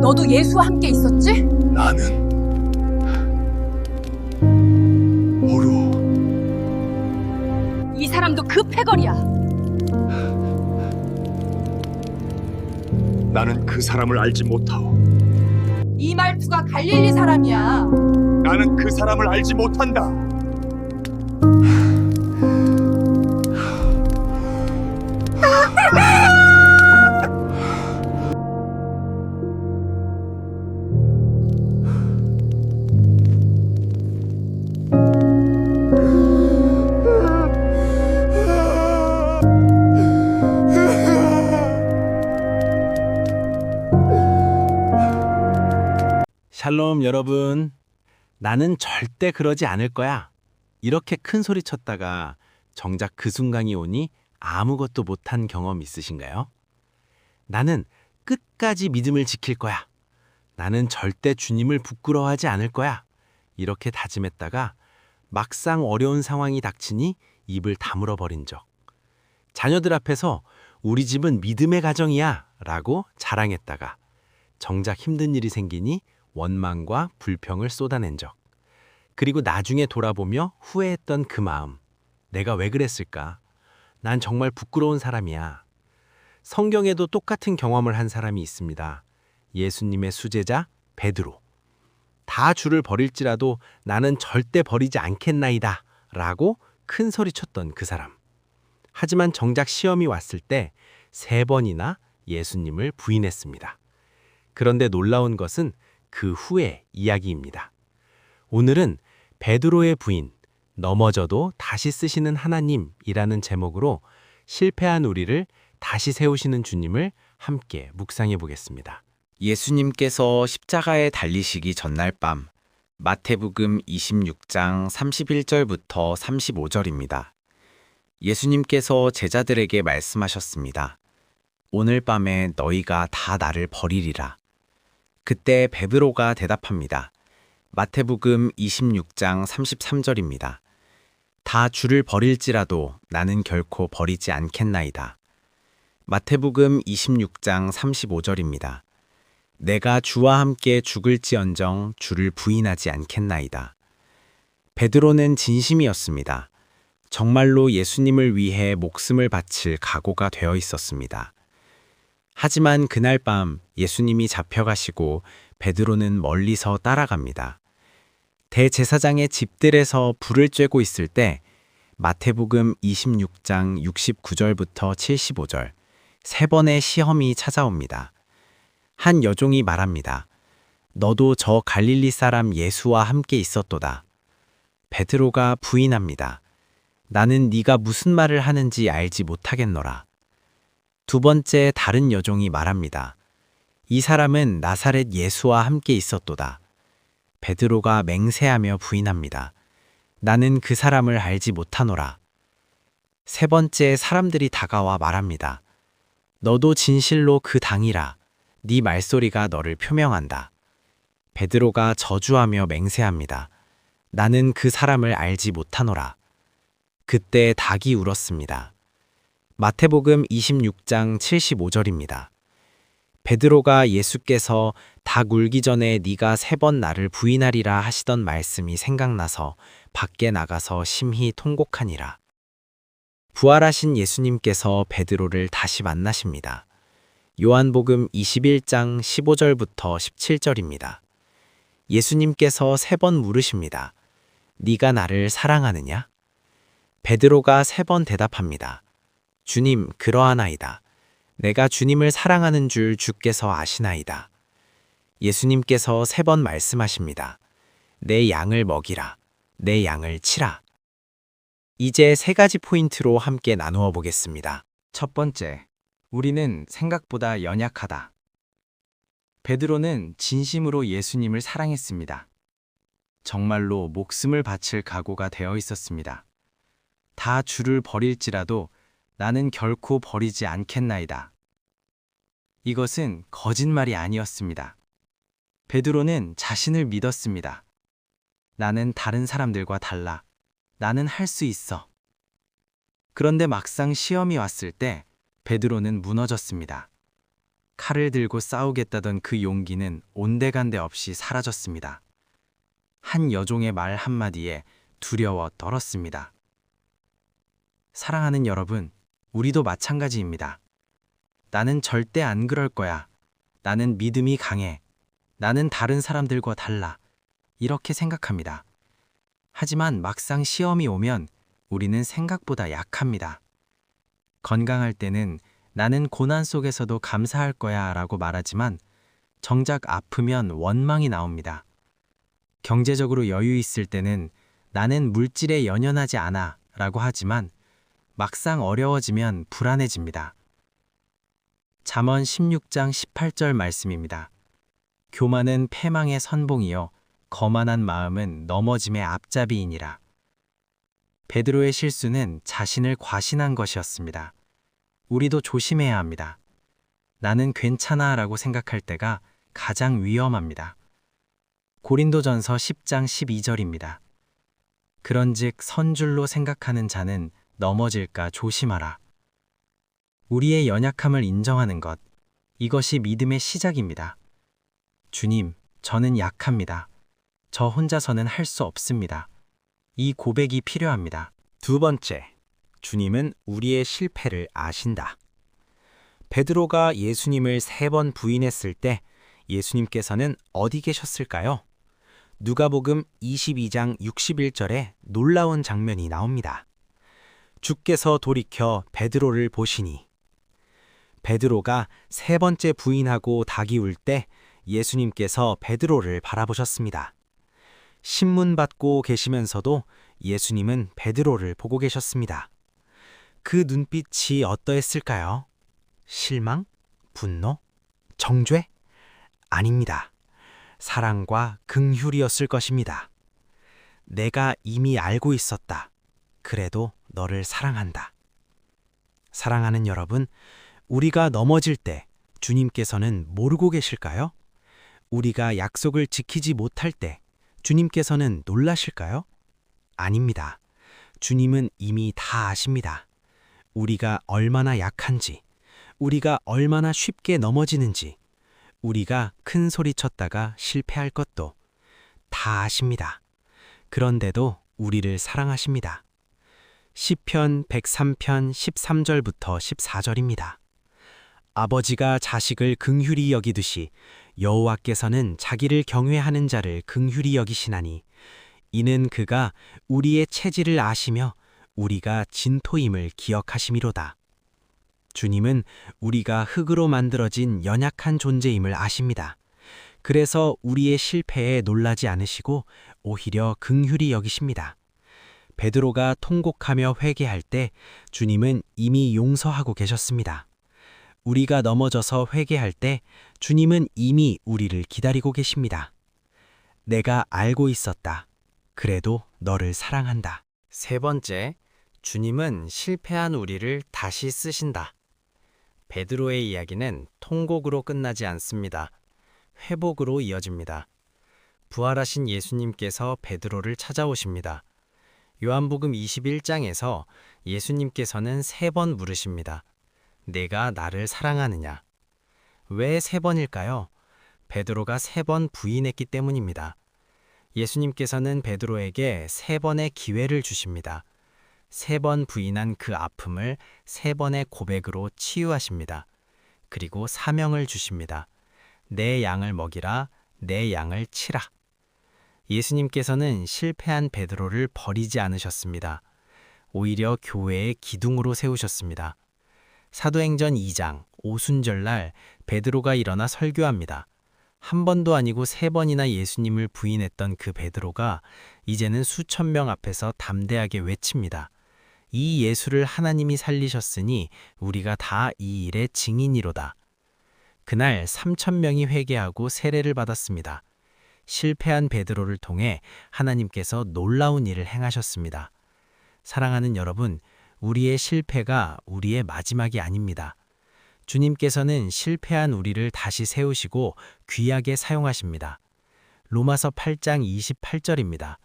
너도 예수와 함께 있었지? 나는 모르오. 이 사람도 그 패거리야. 나는 그 사람을 알지 못하오. 이 말투가 갈릴리 사람이야. 나는 그 사람을 알지 못한다. 샬롬 여러분. 나는 절대 그러지 않을 거야. 이렇게 큰 소리 쳤다가 정작 그 순간이 오니 아무것도 못한 경험 있으신가요? 나는 끝까지 믿음을 지킬 거야. 나는 절대 주님을 부끄러워하지 않을 거야. 이렇게 다짐했다가 막상 어려운 상황이 닥치니 입을 다물어 버린 적. 자녀들 앞에서 우리 집은 믿음의 가정이야 라고 자랑했다가 정작 힘든 일이 생기니 원망과 불평을 쏟아낸 적. 그리고 나중에 돌아보며 후회했던 그 마음. 내가 왜 그랬을까? 난 정말 부끄러운 사람이야. 성경에도 똑같은 경험을 한 사람이 있습니다. 예수님의 수제자 베드로. 다 주를 버릴지라도 나는 절대 버리지 않겠나이다 라고 큰 소리쳤던 그 사람. 하지만 정작 시험이 왔을 때 3번이나 예수님을 부인했습니다. 그런데 놀라운 것은 그 후의 이야기입니다. 오늘은 베드로의 부인, 넘어져도 다시 쓰시는 하나님이라는 제목으로 실패한 우리를 다시 세우시는 주님을 함께 묵상해 보겠습니다. 예수님께서 십자가에 달리시기 전날 밤, 마태복음 26장 31절부터 35절입니다. 예수님께서 제자들에게 말씀하셨습니다. 오늘 밤에 너희가 다 나를 버리리라. 그때 베드로가 대답합니다. 마태복음 26장 33절입니다. 다 주를 버릴지라도 나는 결코 버리지 않겠나이다. 마태복음 26장 35절입니다. 내가 주와 함께 죽을지언정 주를 부인하지 않겠나이다. 베드로는 진심이었습니다. 정말로 예수님을 위해 목숨을 바칠 각오가 되어 있었습니다. 하지만 그날 밤 예수님이 잡혀가시고 베드로는 멀리서 따라갑니다. 대제사장의 집들에서 불을 쬐고 있을 때 마태복음 26장 69절부터 75절 3번의 시험이 찾아옵니다. 한 여종이 말합니다. 너도 저 갈릴리 사람 예수와 함께 있었도다. 베드로가 부인합니다. 나는 네가 무슨 말을 하는지 알지 못하겠노라. 2번째 다른 여종이 말합니다. 이 사람은 나사렛 예수와 함께 있었도다. 베드로가 맹세하며 부인합니다. 나는 그 사람을 알지 못하노라. 3번째 사람들이 다가와 말합니다. 너도 진실로 그 당이라. 네 말소리가 너를 표명한다. 베드로가 저주하며 맹세합니다. 나는 그 사람을 알지 못하노라. 그때 닭이 울었습니다. 마태복음 26장 75절입니다. 베드로가 예수께서 닭 울기 전에 네가 3번 나를 부인하리라 하시던 말씀이 생각나서 밖에 나가서 심히 통곡하니라. 부활하신 예수님께서 베드로를 다시 만나십니다. 요한복음 21장 15절부터 17절입니다. 예수님께서 3번 물으십니다. 네가 나를 사랑하느냐? 베드로가 3번 대답합니다. 주님, 그러하나이다. 내가 주님을 사랑하는 줄 주께서 아시나이다. 예수님께서 3번 말씀하십니다. 내 양을 먹이라. 내 양을 치라. 이제 3가지 포인트로 함께 나누어 보겠습니다. 첫 번째, 우리는 생각보다 연약하다. 베드로는 진심으로 예수님을 사랑했습니다. 정말로 목숨을 바칠 각오가 되어 있었습니다. 다 주를 버릴지라도 나는 결코 버리지 않겠나이다. 이것은 거짓말이 아니었습니다. 베드로는 자신을 믿었습니다. 나는 다른 사람들과 달라. 나는 할 수 있어. 그런데 막상 시험이 왔을 때 베드로는 무너졌습니다. 칼을 들고 싸우겠다던 그 용기는 온데간데 없이 사라졌습니다. 한 여종의 말 한마디에 두려워 떨었습니다. 사랑하는 여러분, 우리도 마찬가지입니다. 나는 절대 안 그럴 거야. 나는 믿음이 강해. 나는 다른 사람들과 달라. 이렇게 생각합니다. 하지만 막상 시험이 오면 우리는 생각보다 약합니다. 건강할 때는 나는 고난 속에서도 감사할 거야 라고 말하지만 정작 아프면 원망이 나옵니다. 경제적으로 여유 있을 때는 나는 물질에 연연하지 않아 라고 하지만 막상 어려워지면 불안해집니다. 잠언 16장 18절 말씀입니다. 교만은 패망의 선봉이요 거만한 마음은 넘어짐의 앞잡이이니라. 베드로의 실수는 자신을 과신한 것이었습니다. 우리도 조심해야 합니다. 나는 괜찮아 라고 생각할 때가 가장 위험합니다. 고린도전서 10장 12절입니다. 그런즉 선줄로 생각하는 자는 넘어질까 조심하라. 우리의 연약함을 인정하는 것, 이것이 믿음의 시작입니다. 주님, 저는 약합니다. 저 혼자서는 할 수 없습니다. 이 고백이 필요합니다. 두 번째, 주님은 우리의 실패를 아신다. 베드로가 예수님을 3번 부인했을 때 예수님께서는 어디 계셨을까요? 누가복음 22장 61절에 놀라운 장면이 나옵니다. 주께서 돌이켜 베드로를 보시니. 베드로가 3번째 부인하고 닭이 울 때 예수님께서 베드로를 바라보셨습니다. 신문 받고 계시면서도 예수님은 베드로를 보고 계셨습니다. 그 눈빛이 어떠했을까요? 실망? 분노? 정죄? 아닙니다. 사랑과 긍휼이었을 것입니다. 내가 이미 알고 있었다. 그래도 너를 사랑한다. 사랑하는 여러분, 우리가 넘어질 때 주님께서는 모르고 계실까요? 우리가 약속을 지키지 못할 때 주님께서는 놀라실까요? 아닙니다. 주님은 이미 다 아십니다. 우리가 얼마나 약한지, 우리가 얼마나 쉽게 넘어지는지, 우리가 큰 소리 쳤다가 실패할 것도 다 아십니다. 그런데도 우리를 사랑하십니다. 시편 103편 13절부터 14절입니다. 아버지가 자식을 긍휼히 여기듯이 여호와께서는 자기를 경외하는 자를 긍휼히 여기시나니 이는 그가 우리의 체질을 아시며 우리가 진토임을 기억하심이로다. 주님은 우리가 흙으로 만들어진 연약한 존재임을 아십니다. 그래서 우리의 실패에 놀라지 않으시고 오히려 긍휼히 여기십니다. 베드로가 통곡하며 회개할 때 주님은 이미 용서하고 계셨습니다. 우리가 넘어져서 회개할 때 주님은 이미 우리를 기다리고 계십니다. 내가 알고 있었다. 그래도 너를 사랑한다. 세 번째, 주님은 실패한 우리를 다시 쓰신다. 베드로의 이야기는 통곡으로 끝나지 않습니다. 회복으로 이어집니다. 부활하신 예수님께서 베드로를 찾아오십니다. 요한복음 21장에서 예수님께서는 3번 물으십니다. 내가 나를 사랑하느냐? 왜 3번일까요? 베드로가 3번 부인했기 때문입니다. 예수님께서는 베드로에게 3번의 기회를 주십니다. 3번 부인한 그 아픔을 3번의 고백으로 치유하십니다. 그리고 사명을 주십니다. 내 양을 먹이라, 내 양을 치라. 예수님께서는 실패한 베드로를 버리지 않으셨습니다. 오히려 교회의 기둥으로 세우셨습니다. 사도행전 2장 오순절날 베드로가 일어나 설교합니다. 한 번도 아니고 3번이나 예수님을 부인했던 그 베드로가 이제는 수천 명 앞에서 담대하게 외칩니다. 이 예수를 하나님이 살리셨으니 우리가 다 이 일의 증인이로다. 그날 3,000명이 회개하고 세례를 받았습니다. 실패한 베드로를 통해 하나님께서 놀라운 일을 행하셨습니다. 사랑하는 여러분, 우리의 실패가 우리의 마지막이 아닙니다. 주님께서는 실패한 우리를 다시 세우시고 귀하게 사용하십니다. 로마서 8장 28절입니다.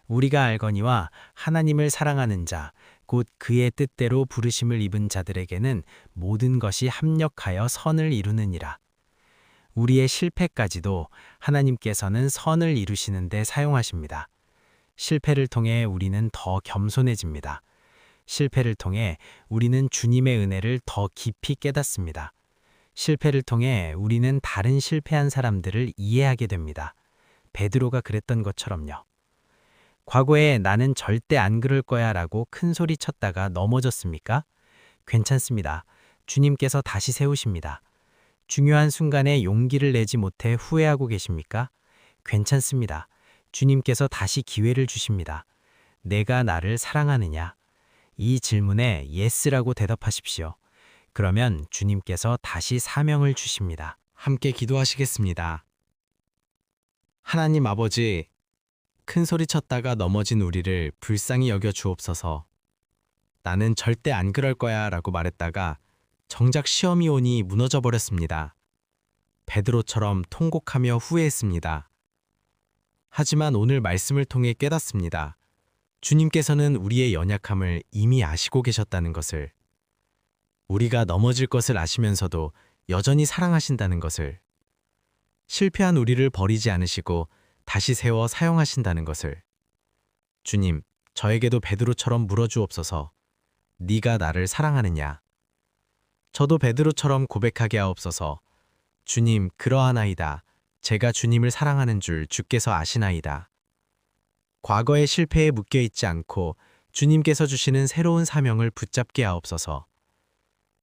우리가 알거니와 하나님을 사랑하는 자, 곧 그의 뜻대로 부르심을 입은 자들에게는 모든 것이 합력하여 선을 이루느니라. 우리의 실패까지도 하나님께서는 선을 이루시는 데 사용하십니다. 실패를 통해 우리는 더 겸손해집니다. 실패를 통해 우리는 주님의 은혜를 더 깊이 깨닫습니다. 실패를 통해 우리는 다른 실패한 사람들을 이해하게 됩니다. 베드로가 그랬던 것처럼요. 과거에 나는 절대 안 그럴 거야 라고 큰 소리 쳤다가 넘어졌습니까? 괜찮습니다. 주님께서 다시 세우십니다. 중요한 순간에 용기를 내지 못해 후회하고 계십니까? 괜찮습니다. 주님께서 다시 기회를 주십니다. 내가 나를 사랑하느냐? 이 질문에 예스라고 대답하십시오. 그러면 주님께서 다시 사명을 주십니다. 함께 기도하시겠습니다. 하나님 아버지, 큰 소리 쳤다가 넘어진 우리를 불쌍히 여겨 주옵소서. 나는 절대 안 그럴 거야 라고 말했다가 정작 시험이 오니 무너져 버렸습니다. 베드로처럼 통곡하며 후회했습니다. 하지만 오늘 말씀을 통해 깨닫습니다. 주님께서는 우리의 연약함을 이미 아시고 계셨다는 것을, 우리가 넘어질 것을 아시면서도 여전히 사랑하신다는 것을, 실패한 우리를 버리지 않으시고 다시 세워 사용하신다는 것을. 주님, 저에게도 베드로처럼 물어주옵소서. 네가 나를 사랑하느냐? 저도 베드로처럼 고백하게 하옵소서. 주님, 그러하나이다. 제가 주님을 사랑하는 줄 주께서 아시나이다. 과거의 실패에 묶여있지 않고 주님께서 주시는 새로운 사명을 붙잡게 하옵소서.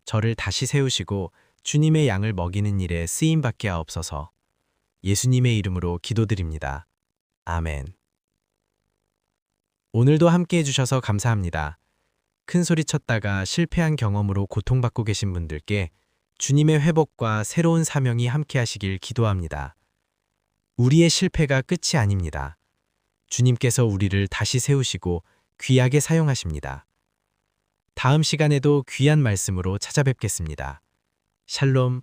저를 다시 세우시고 주님의 양을 먹이는 일에 쓰임받게 하옵소서. 예수님의 이름으로 기도드립니다. 아멘. 오늘도 함께 해주셔서 감사합니다. 큰 소리 쳤다가 실패한 경험으로 고통받고 계신 분들께 주님의 회복과 새로운 사명이 함께 하시길 기도합니다. 우리의 실패가 끝이 아닙니다. 주님께서 우리를 다시 세우시고 귀하게 사용하십니다. 다음 시간에도 귀한 말씀으로 찾아뵙겠습니다. 샬롬.